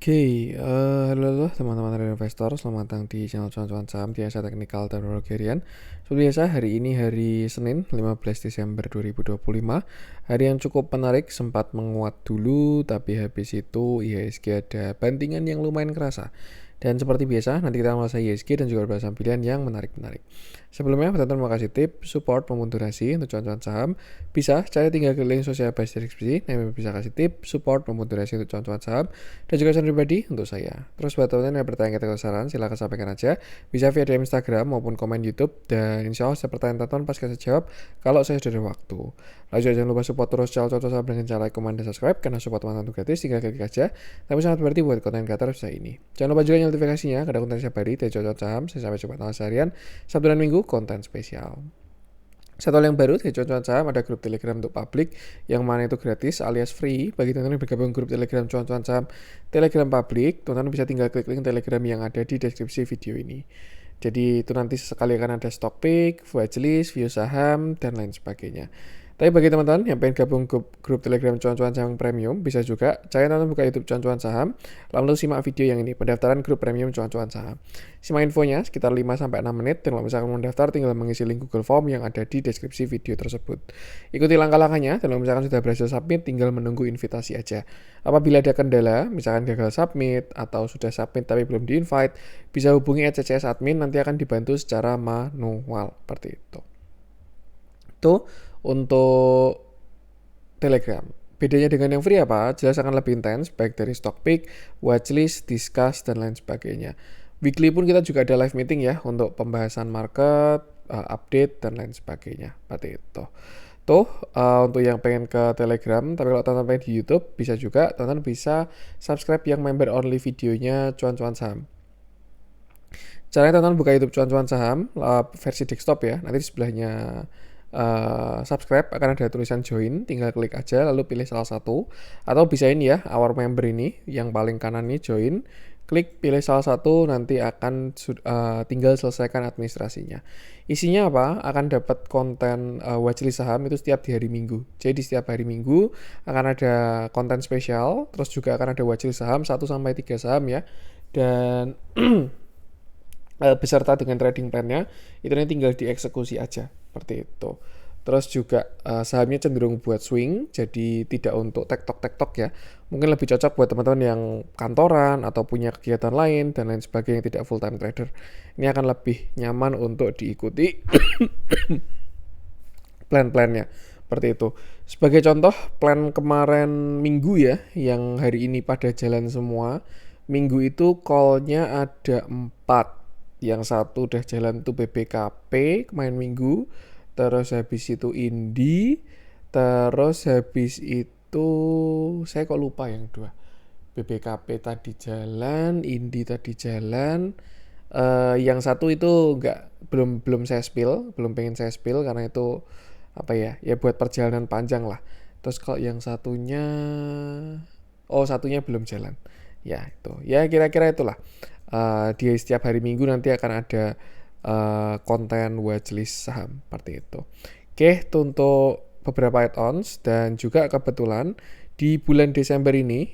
Halo teman-teman dari investor, selamat datang di channel cuan-cuan saham di Asa Teknikal dan Harian. Seperti biasa, hari ini hari Senin 15 Desember 2025. Hari yang cukup menarik, sempat menguat dulu, tapi habis itu IHSG ada bantingan yang lumayan kerasa. Dan seperti biasa, nanti kita mengulasai IHSG dan juga beberapa saham pilihan yang menarik-menarik. Sebelumnya, teman-teman mau kasih tips, support, maupun durasi untuk cuan-cuan saham. Bisa, cari tinggal klik link sosial base deskripsi. Nah, bisa kasih tips, support, maupun durasi untuk cuan-cuan saham. Dan juga saran pribadi untuk saya. Terus buat teman-teman yang bertanya atau saran, silahkan sampaikan aja. Bisa via DM Instagram maupun komen YouTube. Dan insya Allah setiap pertanyaan teman-teman pasti saya jawab kalau saya sudah ada waktu. Lalu juga jangan lupa support terus channel cuan saham dengan cara like, komen, dan subscribe. Karena support teman-teman itu gratis, tinggal klik aja. Tapi sangat berarti buat konten kreator saya ini. Jangan lupa juga notifikasinya, ada konten setiap hari dari cuan saham. Saya sampai jumpa tanggal seharian, Sabtu dan Minggu, konten spesial. Satu hal yang baru dari cuan-cuan saham, ada grup Telegram untuk publik yang mana itu gratis alias free. Bagi teman-teman yang bergabung grup Telegram cuan-cuan saham Telegram publik, teman-teman bisa tinggal klik link Telegram yang ada di deskripsi video ini. Jadi itu nanti sekali akan ada stock pick, watchlist, view saham, dan lain sebagainya. Tapi bagi teman-teman yang pengen gabung grup Telegram cuan-cuan saham premium, bisa juga cari teman buka YouTube cuan-cuan saham, lalu simak video yang ini, pendaftaran grup premium cuan-cuan saham. Simak infonya sekitar 5-6 menit, dan kalau misalkan mau mendaftar tinggal mengisi link Google Form yang ada di deskripsi video tersebut. Ikuti langkah-langkahnya, dan kalau misalkan sudah berhasil submit, tinggal menunggu invitasi aja. Apabila ada kendala, misalkan gagal submit, atau sudah submit tapi belum di-invite, bisa hubungi @ccs admin, nanti akan dibantu secara manual, seperti itu. Itu untuk Telegram. Bedanya dengan yang free apa? Jelas akan lebih intens, baik dari stock pick, watchlist, discuss, dan lain sebagainya. Weekly pun kita juga ada live meeting ya, untuk pembahasan market, update, dan lain sebagainya. Seperti itu. Untuk yang pengen ke Telegram, tapi kalau teman-teman pengen di YouTube, bisa juga, teman-teman bisa subscribe yang member only videonya cuan-cuan saham. Caranya teman-teman buka YouTube cuan-cuan saham, versi desktop ya, nanti di sebelahnya subscribe akan ada tulisan join, tinggal klik aja lalu pilih salah satu, atau bisa ini ya, our member ini yang paling kanan ini join, klik pilih salah satu, nanti akan tinggal selesaikan administrasinya. Isinya apa? Akan dapat konten watchlist saham itu setiap di hari Minggu. Jadi setiap hari Minggu akan ada konten spesial, terus juga akan ada watchlist saham 1-3 saham ya, dan beserta dengan trading plan-nya, itu nanti tinggal dieksekusi aja seperti itu. Terus juga sahamnya cenderung buat swing, jadi tidak untuk tektok-tektok ya. Mungkin lebih cocok buat teman-teman yang kantoran atau punya kegiatan lain dan lain sebagainya, tidak full time trader. Ini akan lebih nyaman untuk diikuti plan-plannya seperti itu. Sebagai contoh, plan kemarin Minggu ya, yang hari ini pada jalan semua. Minggu itu call-nya ada 4. Yang satu udah jalan tuh BBKP kemarin Minggu, terus habis itu Indi, terus habis itu saya kok lupa yang dua. BBKP tadi jalan, Indi tadi jalan. Yang satu itu belum saya spill, belum pengen saya spill karena itu apa ya buat perjalanan panjang lah. Terus kalau yang satunya belum jalan. Ya itu, ya kira-kira itulah. Di setiap hari Minggu nanti akan ada konten watchlist saham seperti itu. Oke, itu untuk beberapa add-ons, dan juga kebetulan di bulan Desember ini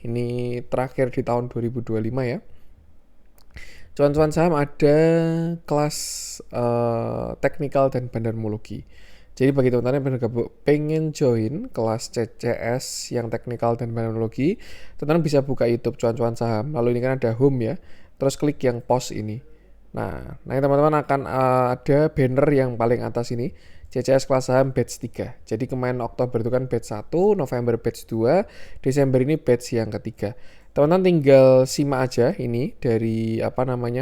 terakhir di tahun 2025 ya. Cuan-cuan saham ada kelas teknikal dan bandarmologi. Jadi bagi teman-teman yang pengen join kelas CCS yang teknikal dan bandarmologi, teman-teman bisa buka YouTube cuan-cuan saham. Lalu ini kan ada home ya. Terus klik yang post ini. Nah teman-teman akan ada banner yang paling atas ini, CCS kelas saham batch 3. Jadi kemarin Oktober itu kan batch 1, November batch 2, Desember ini batch yang ketiga. Teman-teman tinggal simak aja ini dari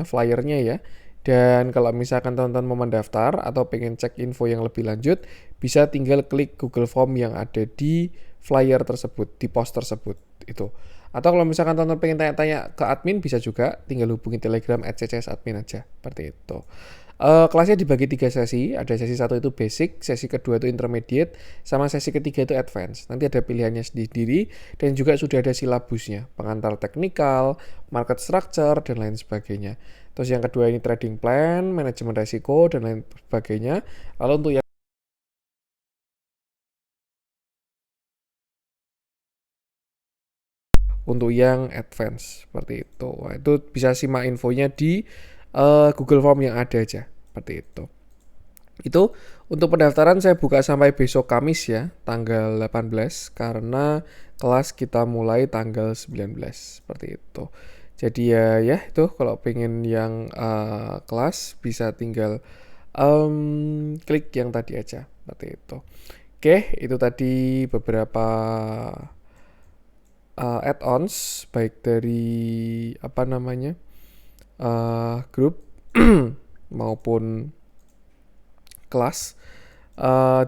flyernya ya. Dan kalau misalkan teman-teman mau mendaftar atau pengen cek info yang lebih lanjut, bisa tinggal klik Google Form yang ada di flyer tersebut, di post tersebut itu. Atau kalau misalkan teman-teman pengen tanya-tanya ke admin, bisa juga tinggal hubungi Telegram @ccs_admin aja, seperti itu. Kelasnya dibagi 3 sesi, ada sesi 1 itu basic, sesi kedua itu intermediate, sama sesi ketiga itu advance. Nanti ada pilihannya sendiri, dan juga sudah ada silabusnya, pengantar teknikal, market structure, dan lain sebagainya. Terus yang kedua ini trading plan, manajemen resiko, dan lain sebagainya. Lalu untuk yang advance seperti itu. Nah, itu bisa simak infonya di Google Form yang ada aja seperti itu. Itu untuk pendaftaran saya buka sampai besok Kamis ya, tanggal 18 karena kelas kita mulai tanggal 19 seperti itu. Jadi ya itu kalau pengen yang kelas bisa tinggal klik yang tadi aja seperti itu. Oke, itu tadi beberapa add-ons baik dari grup maupun kelas.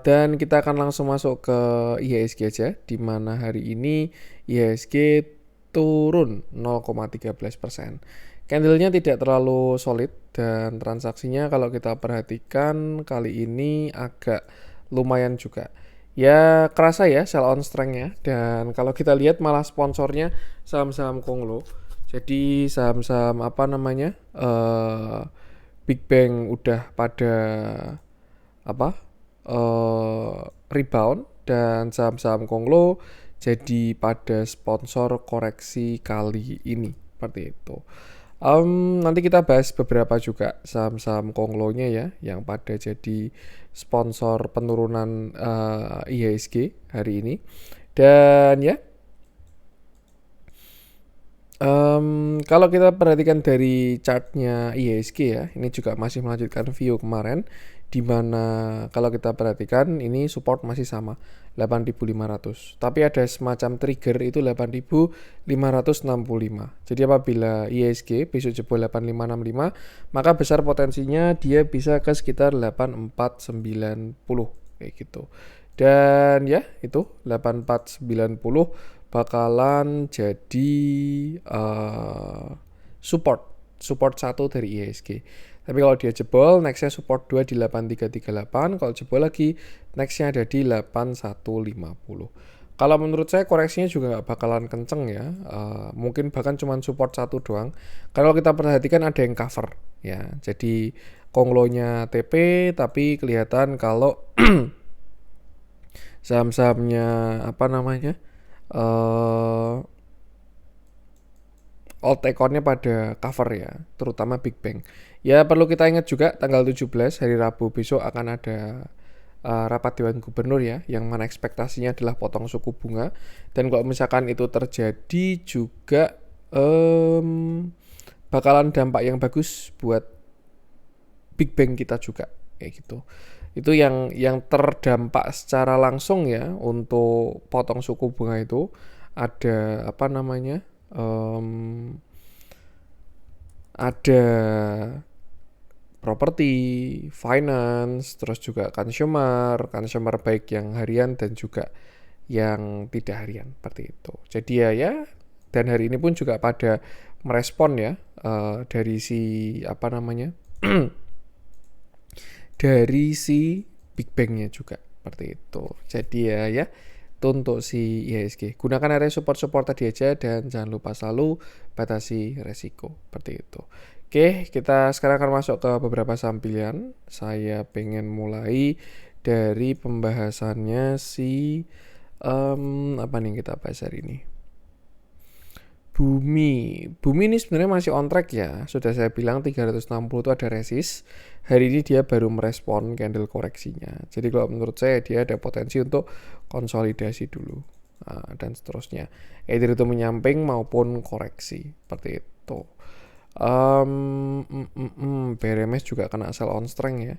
Dan kita akan langsung masuk ke IHSG aja, di mana hari ini IHSG turun 0,13%. Candlenya tidak terlalu solid dan transaksinya kalau kita perhatikan kali ini agak lumayan juga. Ya kerasa ya sell on strength-nya, dan kalau kita lihat malah sponsornya saham-saham Konglo. Jadi saham-saham Big Bang udah pada rebound, dan saham-saham Konglo jadi pada sponsor koreksi kali ini seperti itu. Nanti kita bahas beberapa juga saham-saham Konglonya ya yang pada jadi sponsor penurunan IHSG hari ini. Dan ya kalau kita perhatikan dari chartnya IHSG ya, ini juga masih melanjutkan view kemarin, di mana kalau kita perhatikan ini support masih sama 8.500, tapi ada semacam trigger itu 8.565. Jadi apabila IHSG besok jebol 8.565, maka besar potensinya dia bisa ke sekitar 8.490 kayak gitu. Dan ya itu 8.490 bakalan jadi support 1 dari IHSG. Tapi kalau dia jebol, nextnya support 2 di 8338. Kalau jebol lagi, nextnya ada di 8150. Kalau menurut saya koreksinya juga nggak bakalan kenceng ya. Mungkin bahkan cuma support 1 doang. Kalau kita perhatikan ada yang cover ya. Jadi Konglonya TP, tapi kelihatan kalau saham-sahamnya altcoinnya pada cover ya, terutama Big Bang. Ya perlu kita ingat juga tanggal 17 hari Rabu besok akan ada rapat Dewan Gubernur ya, yang mana ekspektasinya adalah potong suku bunga. Dan kalau misalkan itu terjadi juga bakalan dampak yang bagus buat Big Bang kita juga kayak gitu. Itu yang terdampak secara langsung ya untuk potong suku bunga itu ada ada properti, finance, terus juga consumer baik yang harian dan juga yang tidak harian seperti itu. Jadi ya dan hari ini pun juga pada merespon ya dari si dari si Big Bang-nya juga seperti itu. Jadi ya itu untuk si IHSG. Gunakan area support tadi aja dan jangan lupa selalu batasi resiko seperti itu. Oke, kita sekarang akan masuk ke beberapa saham pilihan. Saya pengen mulai dari pembahasannya si apa nih kita bahas hari ini. Bumi ini sebenarnya masih on track ya. Sudah saya bilang 360 itu ada resist. Hari ini dia baru merespon candle koreksinya. Jadi kalau menurut saya dia ada potensi untuk konsolidasi dulu. Dan seterusnya. Either itu menyamping maupun koreksi. Seperti itu. BRMS juga kena sell on strength ya.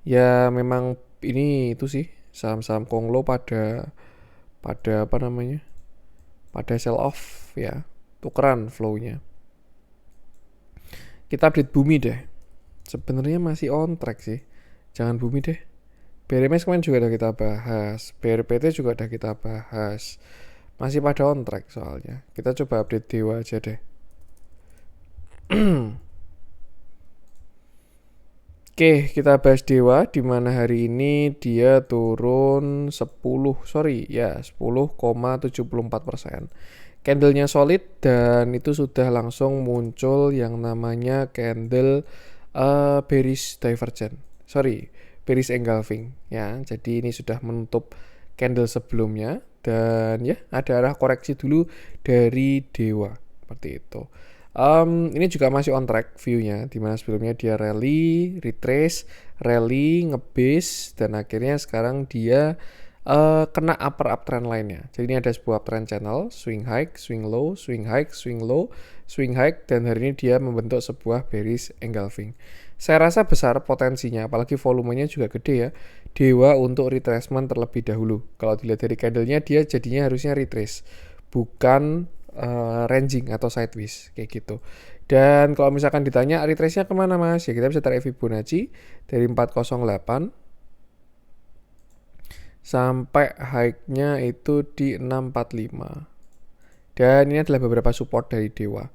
Ya memang ini itu sih. Saham-saham Konglo pada pada sell off ya. Tukeran flow-nya. Kita update Bumi deh. Sebenarnya masih on track sih. Jangan Bumi deh. BRMS kemarin juga udah kita bahas. BRPT juga udah kita bahas. Masih pada on track soalnya. Kita coba update Dewa aja deh. Oke, kita bahas Dewa, di mana hari ini dia turun 10,74%. Candlenya solid dan itu sudah langsung muncul yang namanya candle bearish engulfing ya. Jadi ini sudah menutup candle sebelumnya, dan ya ada arah koreksi dulu dari Dewa seperti itu. Ini juga masih on track view-nya, dimana sebelumnya dia rally, retrace, rally, ngebase, dan akhirnya sekarang dia kena upper uptrend lainnya. Jadi ini ada sebuah uptrend channel, swing high, swing low, swing high, swing low, swing high, dan hari ini dia membentuk sebuah bearish engulfing. Saya rasa besar potensinya, apalagi volumenya juga gede ya, Dewa untuk retracement terlebih dahulu. Kalau dilihat dari candlenya, dia jadinya harusnya retrace, bukan ranging atau sideways kayak gitu. Dan kalau misalkan ditanya retrace-nya kemana mas, ya kita bisa tarik Fibonacci dari 408 sampai high-nya itu di 645. Dan ini adalah beberapa support dari Dewa.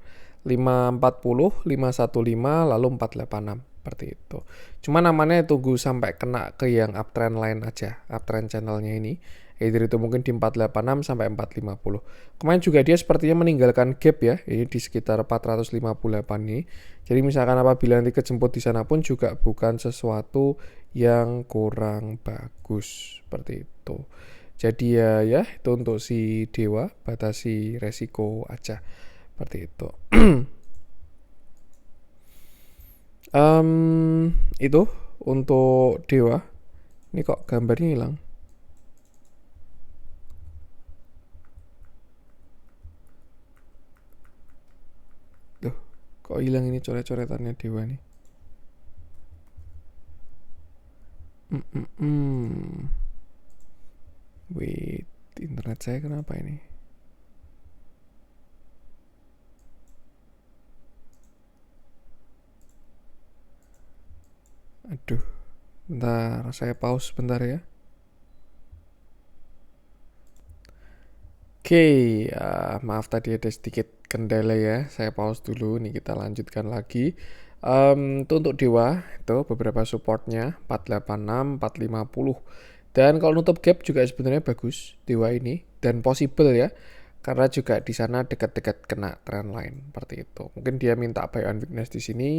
540, 515, lalu 486 seperti itu. Cuma namanya tunggu sampai kena ke yang uptrend line aja, uptrend channelnya ini. Either itu mungkin di 486 sampai 450. Kemarin juga dia sepertinya meninggalkan gap ya, ini di sekitar 458 nih. Jadi misalkan apabila nanti kejemput di sana pun juga bukan sesuatu yang kurang bagus seperti itu. Jadi ya itu untuk si Dewa, batasi resiko aja seperti itu. Itu untuk Dewa. Ini kok gambarnya hilang. Tuh, kok hilang ini coret-coretannya Dewa nih. Wait, internet saya kenapa ini? Aduh, bentar, saya pause bentar ya. Oke, maaf tadi ada sedikit kendala ya, saya pause dulu, nih kita lanjutkan lagi. Itu untuk Dewa, itu beberapa supportnya, 486, 450. Dan kalau nutup gap juga sebenarnya bagus Dewa ini, dan possible ya, karena juga di sana dekat-dekat kena trend line seperti itu. Mungkin dia minta buy on weakness di sini,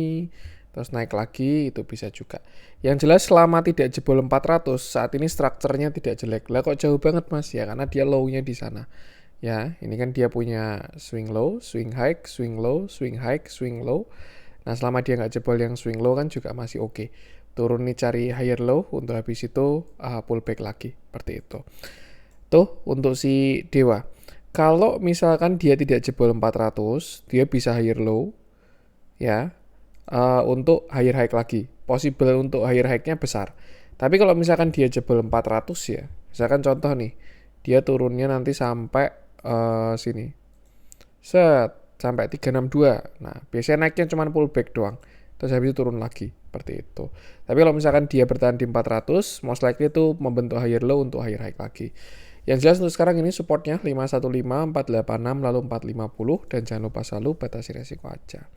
terus naik lagi, itu bisa juga. Yang jelas selama tidak jebol 400, saat ini strukturnya tidak jelek. Lah kok jauh banget mas ya, karena dia low-nya di sana. Ya, ini kan dia punya swing low, swing high, swing low, swing high, swing low. Nah selama dia nggak jebol yang swing low kan juga masih oke. Turun nih cari higher low, untuk habis itu pullback lagi seperti itu. Tuh untuk si Dewa. Kalau misalkan dia tidak jebol 400, dia bisa higher low ya, untuk higher high lagi. Possible untuk higher high-nya besar. Tapi kalau misalkan dia jebol 400 ya, misalkan contoh nih, dia turunnya nanti sampai sini. Sampai 362. Nah, biasanya naiknya cuma pullback doang. Terus habis itu turun lagi seperti itu. Tapi kalau misalkan dia bertahan di 400, most likely itu membentuk higher low untuk higher high lagi. Yang jelas untuk sekarang ini supportnya 515, 486, lalu 450, dan jangan lupa selalu batasi resiko aja.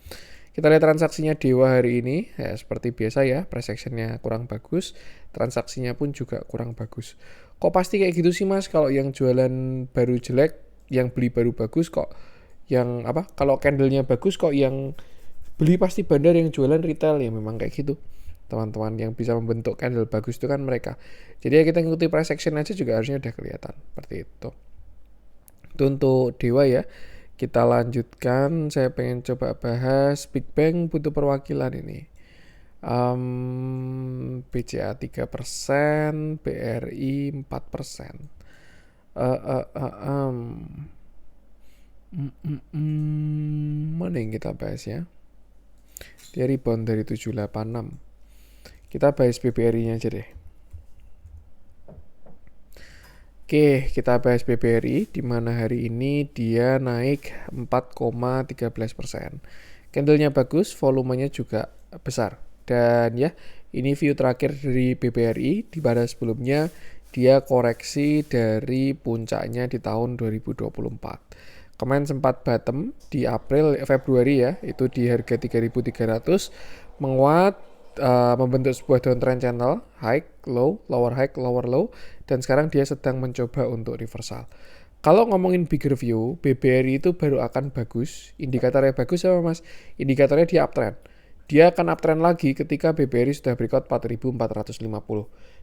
Kita lihat transaksinya Dewa hari ini, ya seperti biasa ya, price action-nya kurang bagus, transaksinya pun juga kurang bagus. Kok pasti kayak gitu sih mas, kalau yang jualan baru jelek, yang beli baru bagus kok, yang apa, kalau candlenya bagus kok yang beli pasti bandar, yang jualan retail, ya memang kayak gitu. Teman-teman yang bisa membentuk candle bagus itu kan mereka. Jadi ya kita ngikuti price action aja juga harusnya udah kelihatan seperti itu. Itu untuk Dewa ya. Kita lanjutkan, saya pengen coba bahas Big Bang butuh perwakilan ini. BCA 3%, BRI 4%. Mana yang kita bahas ya? Dia rebound dari 786. Kita bahas BBRI-nya aja deh. Oke, kita bahas BBRI, di mana hari ini dia naik 4,13%. Candlenya bagus, volumenya juga besar. Dan ya, ini view terakhir dari BBRI, di mana sebelumnya dia koreksi dari puncaknya di tahun 2024. Kemarin sempat bottom di Februari ya, itu di harga 3.300, menguat, membentuk sebuah downtrend channel, high, low, lower high, lower low, dan sekarang dia sedang mencoba untuk reversal. Kalau ngomongin bigger view, BBRI itu baru akan bagus. Indikatornya bagus apa mas? Indikatornya di uptrend. dia akan uptrend lagi ketika BBRI sudah breakout 4.450.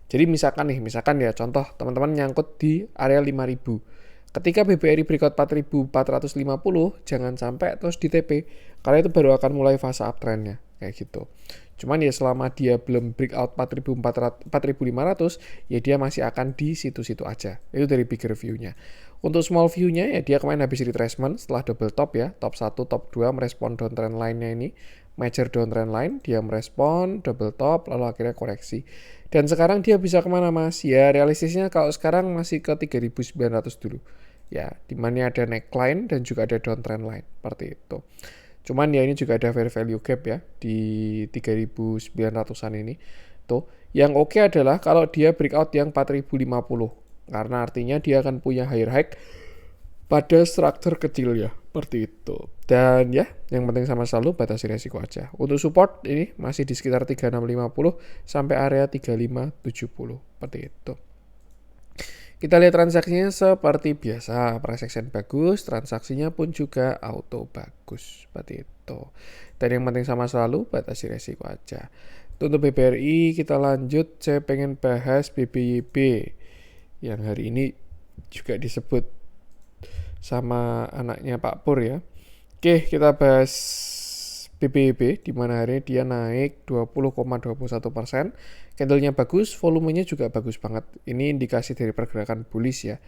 Jadi misalkan ya contoh teman-teman nyangkut di area 5.000. Ketika BBRI breakout 4.450, jangan sampai terus di TP, karena itu baru akan mulai fase uptrendnya kayak gitu. Cuman ya selama dia belum breakout 4.500, ya dia masih akan di situ-situ aja. Itu dari bigger view-nya. Untuk small view-nya ya dia kemarin habis retracement setelah double top ya, top 1, top 2 merespon downtrend line-nya ini, major downtrend line, dia merespon double top lalu akhirnya koreksi. Dan sekarang dia bisa kemana mas? Ya realistisnya kalau sekarang masih ke 3.900 dulu. Ya, dimana ada neckline dan juga ada downtrend line seperti itu. Cuman ya ini juga ada fair value gap ya di 3.900-an ini. Tuh, yang oke adalah kalau dia breakout yang 4.050. Karena artinya dia akan punya higher high pada struktur kecil ya, seperti itu. Dan ya, yang penting sama selalu batasi resiko aja. Untuk support ini masih di sekitar 3650 sampai area 3570, seperti itu. Kita lihat transaksinya seperti biasa, price action bagus, transaksinya pun juga auto bagus, seperti itu. Dan yang penting sama selalu batasi resiko aja. Untuk BBRI kita lanjut, saya pengen bahas BBYB yang hari ini juga disebut sama anaknya Pak Pur ya. Oke, kita bahas BBYB di mana hari ini dia naik 20,21%. Candlenya bagus, volumenya juga bagus banget. Ini indikasi dari pergerakan bullish ya.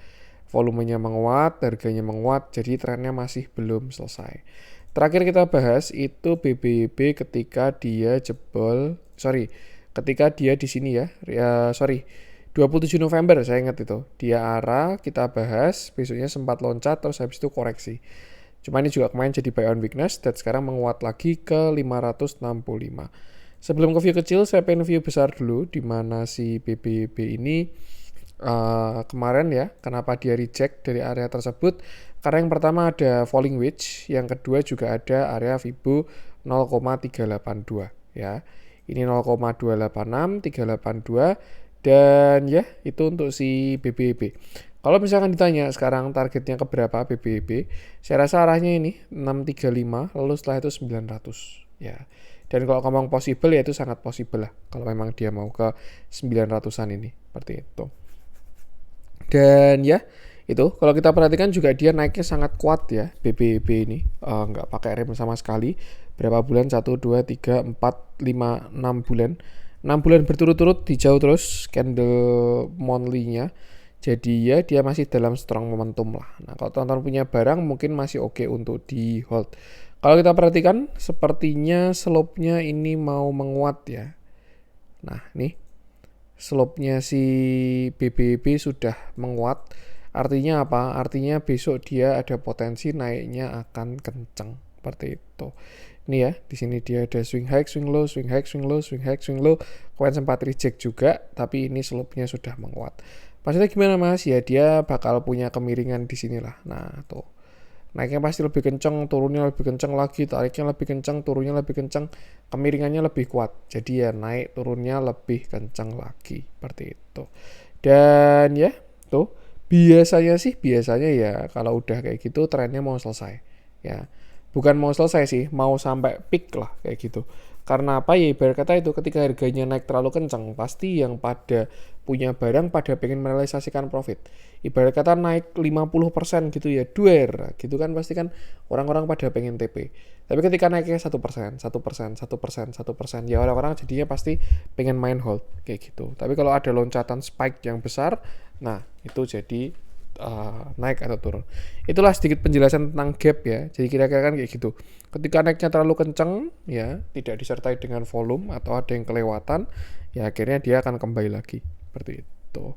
Volumenya menguat, harganya menguat, jadi trennya masih belum selesai. Terakhir kita bahas itu BBYB ketika dia ketika dia di sini ya. 27 November saya ingat itu. Dia arah, kita bahas, besoknya sempat loncat terus habis itu koreksi. Cuma ini juga kemarin jadi buy on weakness dan sekarang menguat lagi ke 565. Sebelum ke view kecil, saya pengen view besar dulu di mana si BBYB ini kemarin ya, kenapa dia reject dari area tersebut? Karena yang pertama ada falling wedge, yang kedua juga ada area Fibo 0,382 ya. Ini 0,286, 382 dan ya itu untuk si BBYB. Kalau misalkan ditanya sekarang targetnya ke berapa BBYB, saya rasa arahnya ini 635 lalu setelah itu 900 ya. Dan kalau ngomong possible ya itu sangat possible lah kalau memang dia mau ke 900-an ini seperti itu. Dan ya itu kalau kita perhatikan juga dia naiknya sangat kuat ya BBYB ini, nggak pakai rem sama sekali. Berapa bulan? 1, 2, 3, 4, 5, 6 bulan. 6 bulan berturut-turut hijau terus candle monthly-nya. Jadi ya dia masih dalam strong momentum lah. Nah kalau teman-teman punya barang mungkin masih oke untuk di hold. Kalau kita perhatikan sepertinya slope-nya ini mau menguat ya. Nah nih slope-nya si BBYB sudah menguat. Artinya apa? Artinya besok dia ada potensi naiknya akan kencang seperti itu. Ini ya, di sini dia ada swing high, swing low, swing high, swing low, swing high, swing low. Kemarin sempat reject juga, tapi ini slope-nya sudah menguat. Maksudnya gimana mas? Ya dia bakal punya kemiringan di sinilah. Nah tuh, naiknya pasti lebih kencang, turunnya lebih kencang lagi, tariknya lebih kencang, turunnya lebih kencang, kemiringannya lebih kuat. Jadi ya naik turunnya lebih kencang lagi, seperti itu. Dan ya tuh, biasanya ya kalau udah kayak gitu trennya mau selesai ya. Bukan mau selesai sih, mau sampai peak lah kayak gitu. Karena apa ya, ibarat kata itu ketika harganya naik terlalu kencang, pasti yang pada punya barang pada pengen merealisasikan profit. Ibarat kata naik 50% gitu ya, duer gitu kan, pasti kan orang-orang pada pengen TP. Tapi ketika naiknya 1%, 1%, 1%, 1%, ya orang-orang jadinya pasti pengen main hold kayak gitu. Tapi kalau ada loncatan spike yang besar, nah itu jadi naik atau turun. Itulah sedikit penjelasan tentang gap ya. Jadi kira-kira kan kayak gitu. Ketika naiknya terlalu kencang ya, tidak disertai dengan volume atau ada yang kelewatan, ya akhirnya dia akan kembali lagi seperti itu.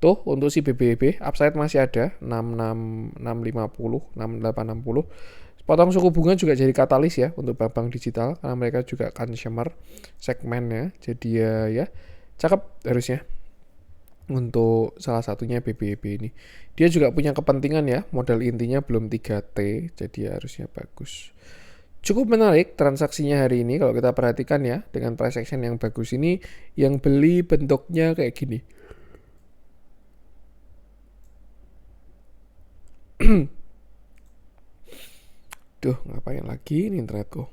Tuh untuk si BBYB upside masih ada 66650, 6860. Potong suku bunga juga jadi katalis ya untuk bank-bank digital karena mereka juga consumer segmennya. Jadi ya cakep harusnya. Untuk salah satunya BBYB ini. Dia juga punya kepentingan ya, modal intinya belum 3T, jadi harusnya bagus. Cukup menarik transaksinya hari ini kalau kita perhatikan ya, dengan price action yang bagus ini, yang beli bentuknya kayak gini. Duh, ngapain lagi ini internetku?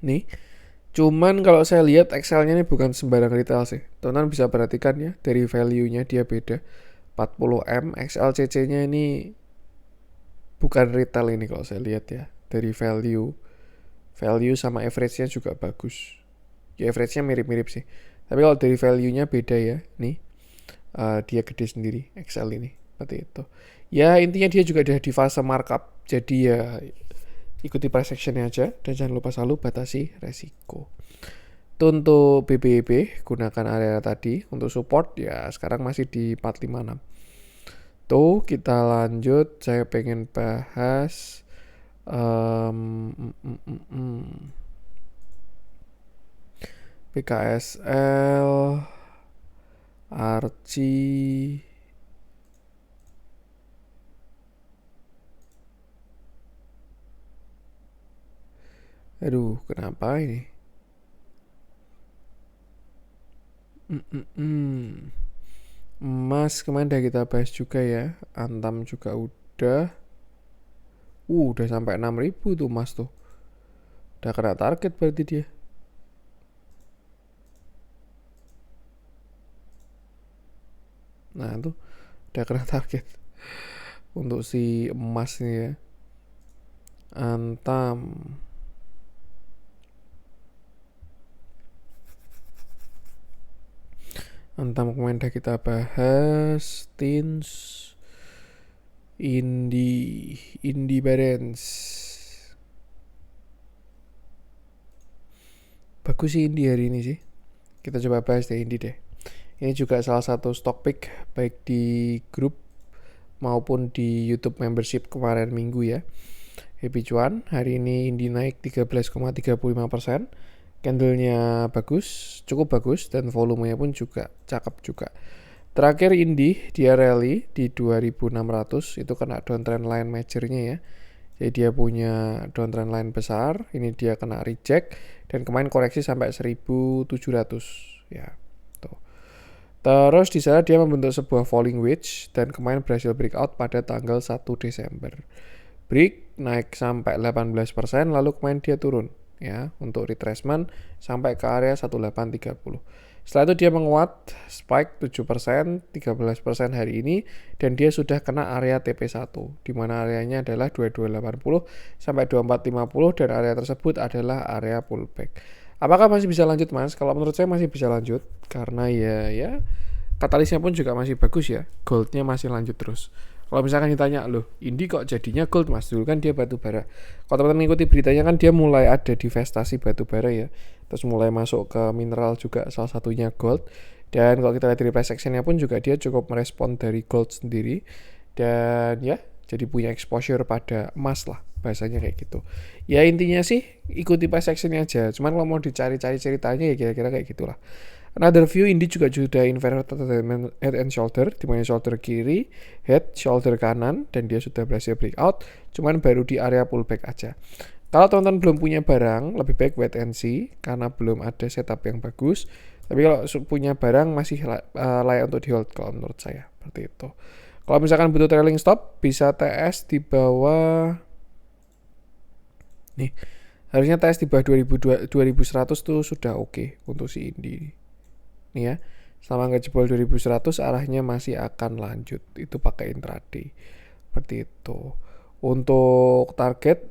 Nih, cuman kalau saya lihat Excel-nya ini bukan sembarang retail sih. Teman-teman bisa perhatikan ya, dari value-nya dia beda. 40M, XLCC-nya ini bukan retail ini kalau saya lihat ya. Dari value sama average-nya juga bagus. Ya average-nya mirip-mirip sih. Tapi kalau dari value-nya beda ya. Nih, dia gede sendiri XL ini. Seperti itu. Ya intinya dia juga ada di fase markup. Jadi ya ikuti price action-nya aja. Dan jangan lupa selalu batasi resiko. Itu untuk BBB, gunakan area tadi. Untuk support ya sekarang masih di 456. Tuh kita lanjut. Saya pengen bahas PKSL, Archie, aduh kenapa ini? Emas kemarin udah kita bahas juga ya. Antam juga udah. Udah sampai 6.000 tuh emas tuh. Udah kena target berarti dia. Nah tuh udah kena target untuk si emas nih ya. Antam kemarin udah kita bahas. Tins, Indi Barents. Bagus sih Indi hari ini sih. Kita coba bahas deh Indi deh. Ini juga salah satu stock pick baik di grup maupun di YouTube membership kemarin minggu ya. Happy cuan, hari ini Indi naik 13,35%. Candlenya bagus, cukup bagus, dan volumenya pun juga cakep juga. Terakhir Indi dia rally di 2600, itu kena downtrend line majornya ya. Jadi dia punya downtrend line besar, ini dia kena reject, dan kemarin koreksi sampai 1700 ya. Tuh. Terus di sana dia membentuk sebuah falling wedge dan kemarin berhasil breakout pada tanggal 1 Desember. Break naik sampai 18%, lalu kemarin dia turun ya untuk retracement sampai ke area 1830. Setelah itu dia menguat, spike 7%, 13% hari ini, dan dia sudah kena area TP1 di mana areanya adalah 2280 sampai 2450, dan area tersebut adalah area pullback. Apakah masih bisa lanjut Mas? Kalau menurut saya masih bisa lanjut karena ya katalisnya pun juga masih bagus ya. Goldnya masih lanjut terus. Kalau misalkan ditanya, loh Indi kok jadinya gold Mas? Dulu kan dia batu bara. Kalau teman-teman mengikuti beritanya kan dia mulai ada divestasi batu bara ya. Terus mulai masuk ke mineral juga, salah satunya gold. Dan kalau kita lihat dari price actionnya pun juga dia cukup merespon dari gold sendiri. Dan ya jadi punya exposure pada emas lah, bahasanya kayak gitu. Ya intinya sih ikuti price actionnya aja. Cuman kalau mau dicari-cari ceritanya ya kira-kira kayak gitulah. Another view, Indi juga sudah inverted head and shoulder, di mana shoulder kiri, head, shoulder kanan, dan dia sudah berhasil breakout, cuman baru di area pullback aja. Kalau teman-teman belum punya barang, lebih baik wait and see, karena belum ada setup yang bagus. Tapi kalau punya barang masih layak untuk di hold kalau menurut saya, seperti itu. Kalau misalkan butuh trailing stop, bisa TS di bawah, nih, harusnya TS di bawah 2100 tuh sudah oke untuk si Indi. Nih ya, selama nggak jebol 2100 arahnya masih akan lanjut, itu pakai intraday seperti itu. Untuk target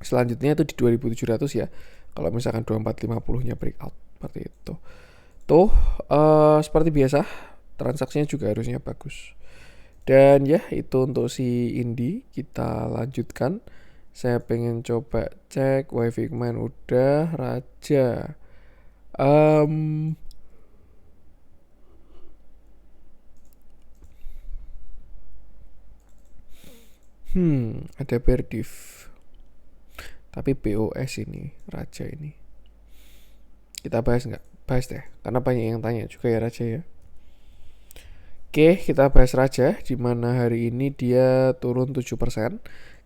selanjutnya itu di 2700 ya, kalau misalkan 2450 nya breakout seperti itu. Tuh seperti biasa transaksinya juga harusnya bagus. Dan ya itu untuk si Indi. Kita lanjutkan. Saya pengen coba cek wifi kemarin udah. Raja ada Berdif. Tapi BOS ini, Raja ini. Kita bahas nggak? Bahas deh, karena banyak yang tanya juga ya Raja ya. Oke, kita bahas Raja, di mana hari ini dia turun 7%.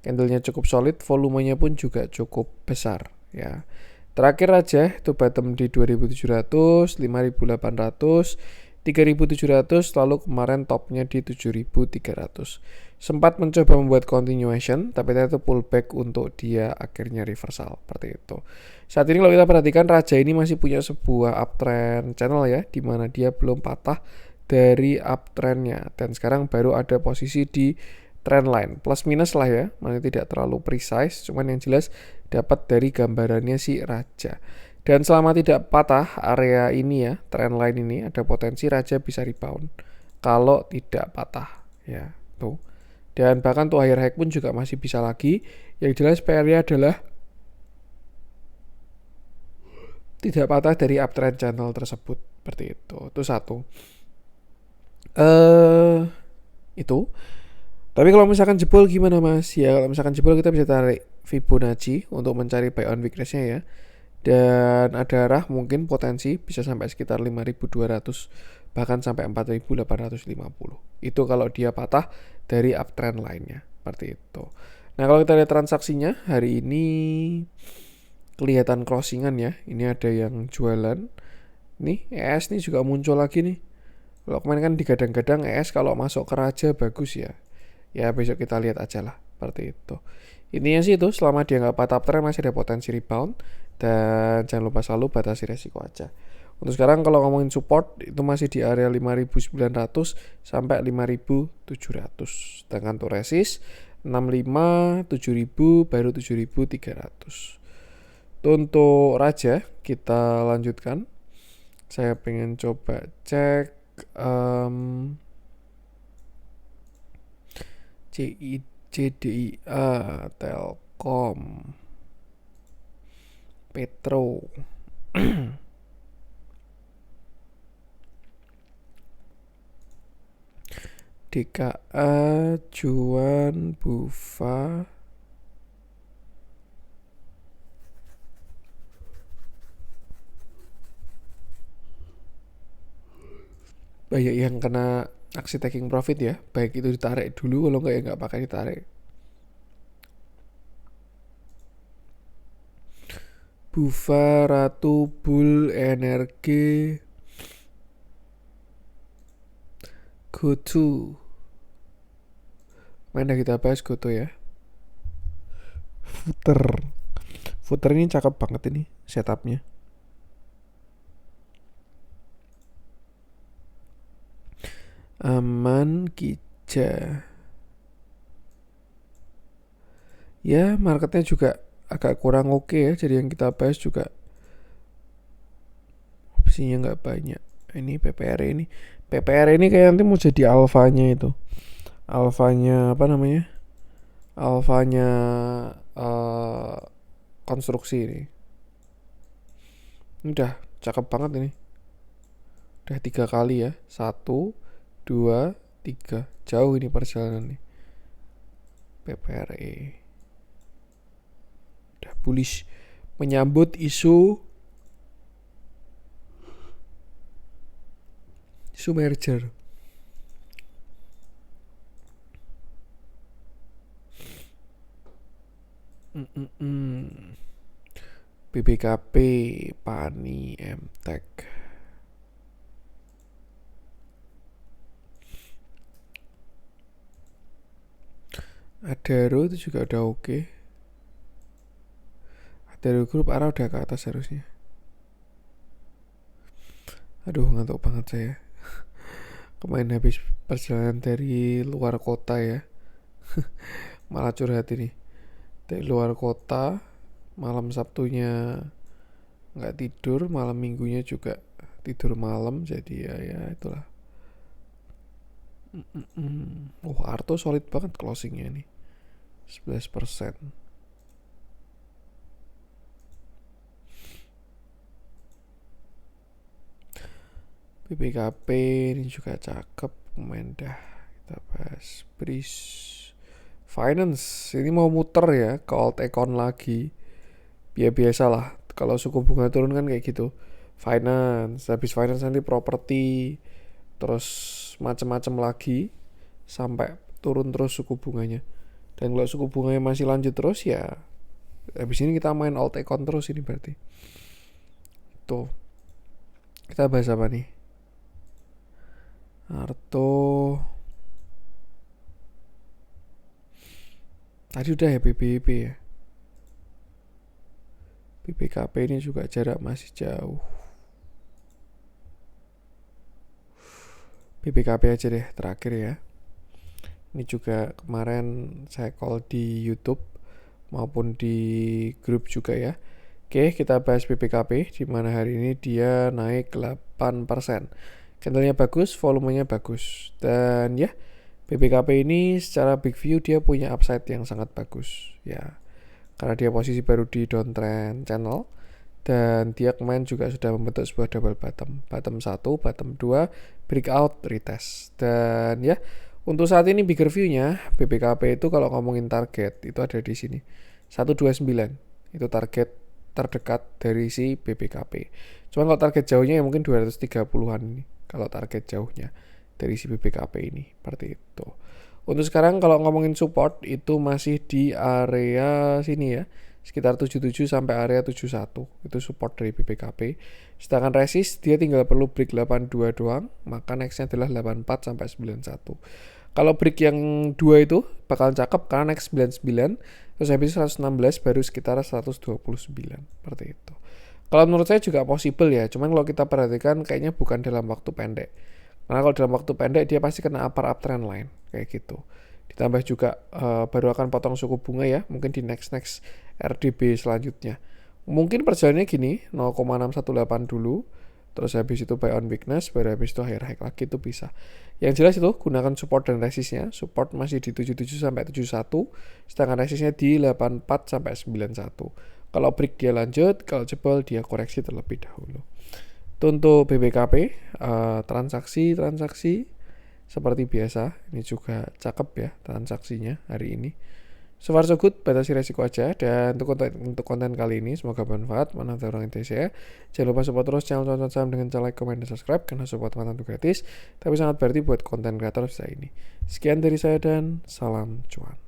Candlenya cukup solid, volumenya pun juga cukup besar ya. Terakhir Raja itu bottom di 2700, 5800, 3.700, lalu kemarin topnya di 7.300. Sempat mencoba membuat continuation, tapi ternyata pullback untuk dia akhirnya reversal seperti itu. Saat ini kalau kita perhatikan Raja ini masih punya sebuah uptrend channel ya, di mana dia belum patah dari uptrendnya, dan sekarang baru ada posisi di trend line plus minus lah ya, masih tidak terlalu precise, cuman yang jelas dapat dari gambarannya si Raja. Dan selama tidak patah area ini ya, trend line ini, ada potensi Raja bisa rebound kalau tidak patah ya tuh. Dan bahkan tuh higher high pun juga masih bisa lagi. Yang jelas PR-nya adalah tidak patah dari uptrend channel tersebut seperti itu. Itu satu. Itu. Tapi kalau misalkan jebol gimana Mas? Ya kalau misalkan jebol kita bisa tarik Fibonacci untuk mencari buy on weakness-nya ya. Dan ada arah mungkin potensi bisa sampai sekitar 5.200 bahkan sampai 4.850. Itu kalau dia patah dari uptrend lainnya seperti itu. Nah kalau kita lihat transaksinya hari ini kelihatan crossingan ya. Ini ada yang jualan. Nih ES nih juga muncul lagi nih. Kalau kemarin kan digadang-gadang ES kalau masuk ke Raja bagus ya. Ya besok kita lihat aja lah seperti itu. Intinya sih itu, selama dia nggak patah uptrend masih ada potensi rebound. Dan jangan lupa selalu batasi resiko aja. Untuk sekarang kalau ngomongin support itu masih di area 5.900 sampai 5.700. Sedangkan untuk resist 65, 7.000 baru 7.300. Untuk Raja kita lanjutkan. Saya pengen coba cek CDIA, Telkom, Petro. DKA, Juan, Bufa. Banyak yang kena aksi taking profit ya, baik itu ditarik dulu, kalau nggak ya nggak pakai ditarik. Bufa, Ratu, Bull, Energi, GoTo. Mana kita bahas GoTo ya. Footer ini cakep banget ini setupnya. Aman Kija. Ya marketnya juga agak kurang oke ya. Jadi yang kita bahas juga opsinya nggak banyak. Ini PPR ini. PPR ini kayak nanti mau jadi alfanya itu. Alfanya apa namanya? Alfanya konstruksi ini. Udah cakep banget ini. Udah 3 kali ya. 1, 2, 3. Jauh ini perjalanan nih. PPRE. Udah bullish. Menyambut isu merger. BBKP, Pani, MTEK. Adaro itu juga udah oke. Adaro Group arah udah ke atas harusnya. Aduh ngantuk banget saya. Kemarin habis perjalanan dari luar kota ya. Malah curhat ini. Dari luar kota, malam Sabtunya nggak tidur, malam Minggunya juga tidur malam, jadi ya itulah. Arto solid banget closingnya nih, 11%. BBKP ini juga cakep, dah kita bahas. Bris Finance ini mau muter ya ke old econ lagi. Ya biasalah, kalau suku bunga turun kan kayak gitu. Finance, habis finance nanti properti, terus macam-macam lagi sampai turun terus suku bunganya. Dan kalau suku bunganya masih lanjut terus ya habis ini kita main alt econ terus ini berarti. Tuh. Kita bahas apa nih? Arto tadi udah ya, BBB ya. BBKP ini juga jarak masih jauh. BBKP aja deh terakhir ya. Ini juga kemarin saya call di YouTube maupun di grup juga ya. Oke, kita bahas BBKP di mana hari ini dia naik 8%. Candlenya bagus, volumenya bagus. Dan ya, BBKP ini secara big view dia punya upside yang sangat bagus ya. Karena dia posisi baru di downtrend channel dan dia kemarin juga sudah membentuk sebuah double bottom. Bottom 1, bottom 2, breakout, retest. Dan ya, untuk saat ini bigger view-nya BBKP itu kalau ngomongin target itu ada di sini. 129 itu target terdekat dari si BBKP. Cuman kalau target jauhnya ya mungkin 230-an ini. Kalau target jauhnya dari si BBKP ini seperti itu. Untuk sekarang kalau ngomongin support itu masih di area sini ya, sekitar 77 sampai area 71. Itu support dari BBKP. Sedangkan resist dia tinggal perlu break 82 doang, maka nextnya adalah 84 sampai 91. Kalau break yang 2 itu bakalan cakep karena next 99, terus habis 116 baru sekitar 129 seperti itu. Kalau menurut saya juga possible ya, cuman kalau kita perhatikan kayaknya bukan dalam waktu pendek. Karena kalau dalam waktu pendek dia pasti kena upper uptrend line kayak gitu. Ditambah juga baru akan potong suku bunga ya, mungkin di next RDB selanjutnya. Mungkin perjalanannya gini, 0,618 dulu, terus habis itu buy on weakness, baru habis itu higher high lagi itu bisa. Yang jelas itu gunakan support dan resistnya. Support masih di 77 sampai 71, sedangkan resistnya di 84 sampai 91. Kalau break dia lanjut, kalau jebol dia koreksi terlebih dahulu. Itu untuk BBKP, transaksi seperti biasa. Ini juga cakep ya transaksinya hari ini. So far so good, batasi resiko aja. Dan untuk konten kali ini semoga bermanfaat. Mana orang Indonesia. Jangan lupa support terus channel Cuan Saham dengan cara like, comment, dan subscribe karena support konten itu gratis, tapi sangat berarti buat konten kreator saya ini. Sekian dari saya dan salam cuan.